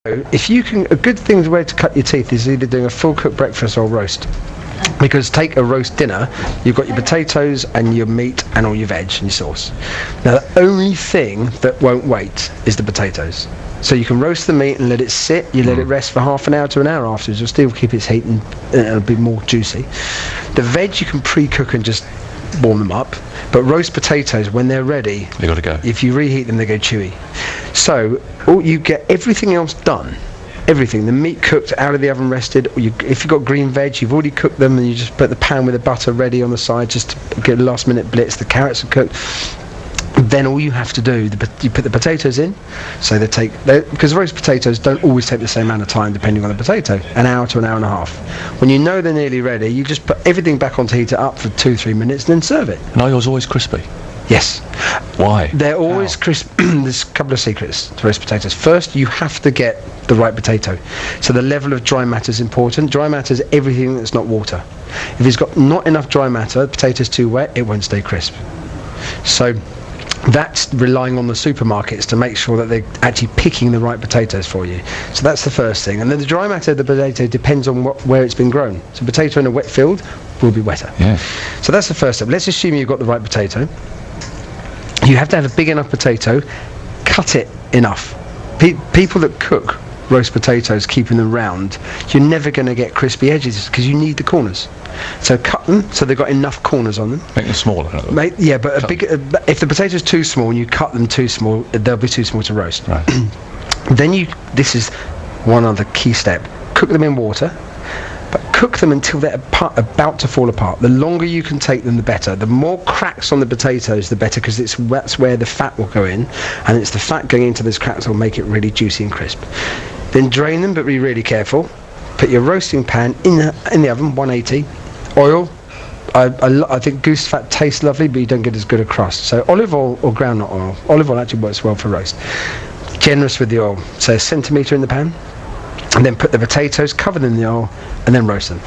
If you can, a good thing way to cut your teeth is either doing a full cooked breakfast or roast. Because take a roast dinner, you've got your potatoes and your meat and all your veg and your sauce. Now the only thing that won't wait is the potatoes. So you can roast the meat and let it sit, you let it rest for half an hour to an hour afterwards, you'll still keep its heat and it'll be more juicy. The veg you can pre-cook and just warm them up, but roast potatoes, when they're ready, they got to go. If you reheat them, they go chewy. So you get everything else done. Everything, the meat cooked, out of the oven rested, or if you've got green veg, you've already cooked them and you just put the pan with the butter ready on the side just to get a last minute blitz. The carrots are cooked. Then all you have to do, you put the potatoes in, so because roast potatoes don't always take the same amount of time depending on the potato, an hour to an hour and a half. When you know they're nearly ready, you just put everything back on to heat it up for 2-3 minutes and then serve it. And are yours always crispy? Yes. Why? They're always crisp. There's a couple of secrets to roast potatoes. First, you have to get the right potato. So the level of dry matter is important. Dry matter is everything that's not water. If it's got not enough dry matter, the potato's too wet, it won't stay crisp. So that's relying on the supermarkets to make sure that they're actually picking the right potatoes for you. So that's the first thing. And then the dry matter of the potato depends on where it's been grown. So potato in a wet field will be wetter. Yeah. So that's the first step. Let's assume you've got the right potato. You have to have a big enough potato, cut it enough. People that cook roast potatoes, keeping them round, you're never going to get crispy edges because you need the corners. So cut them so they've got enough corners on them. Make them smaller. Yeah, but if the potato's too small and you cut them too small, they'll be too small to roast. Right. Then this is one other key step. Cook them in water. But cook them until they're about to fall apart. The longer you can take them, the better. The more cracks on the potatoes, the better, because that's where the fat will go in, and it's the fat going into those cracks will make it really juicy and crisp. Then drain them, but be really careful. Put your roasting pan in the oven, 180. Oil. I think goose fat tastes lovely, but you don't get as good a crust. So olive oil or groundnut oil. Olive oil actually works well for roast. Generous with the oil. So a centimetre in the pan. And then put the potatoes, cover them in the oil, and then roast them.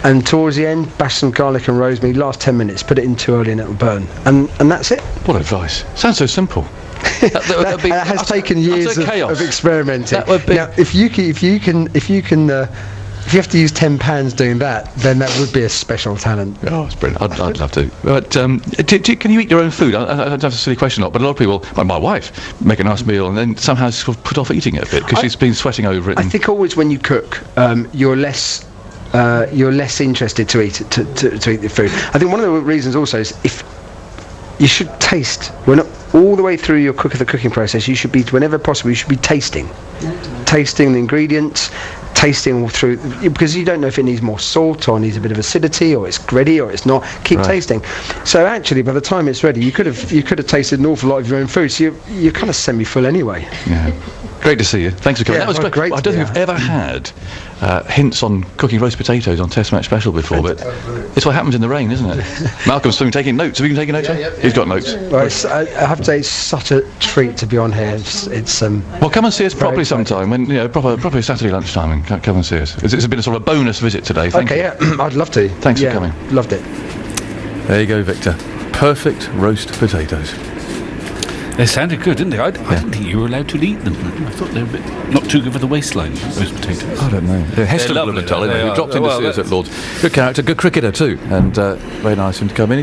And towards the end, bash some garlic and rosemary. Last 10 minutes, put it in too early and it'll burn. And that's it. What advice? Sounds so simple. That has taken years of experimenting. That would be. Now, if you have to use 10 pans doing that, then that would be a special talent. Oh, it's brilliant. I'd love to. But can you eat your own food? I don't have a silly question, but a lot of people, like my wife, make a nice meal and then somehow sort of put off eating it a bit because she's been sweating over it. I think always when you cook, you're less interested to eat the food. I think one of the reasons also is if you should taste. We're not all the way through the cooking process. You should be, whenever possible, you should be tasting the ingredients. Tasting through, because you don't know if it needs more salt or needs a bit of acidity or it's ready or it's not. Keep tasting. So actually, by the time it's ready, you could have tasted an awful lot of your own food. So you're kind of semi-full anyway. Yeah. Great to see you. Thanks for coming. Yeah, that was great. I don't think I've ever had hints on cooking roast potatoes on Test Match Special before, but it's what happens in the rain, isn't it? Malcolm's taking notes. Have you been taking notes? Yeah. He's got notes. Well, I have to say, it's such a treat to be on here. It's well, come and see us properly sometime when proper Saturday lunchtime, and come and see us. It's been a sort of a bonus visit today. Thank you. Yeah, I'd love to. Thanks for coming. Loved it. There you go, Victor. Perfect roast potatoes. They sounded good, didn't they? I didn't think you were allowed to eat them. I thought they were not too good for the waistline, those potatoes. I don't know. Hestinthall, lovely, anyway. He dropped in to see us at Lord's. Good character, good cricketer too, and very nice of him to come in.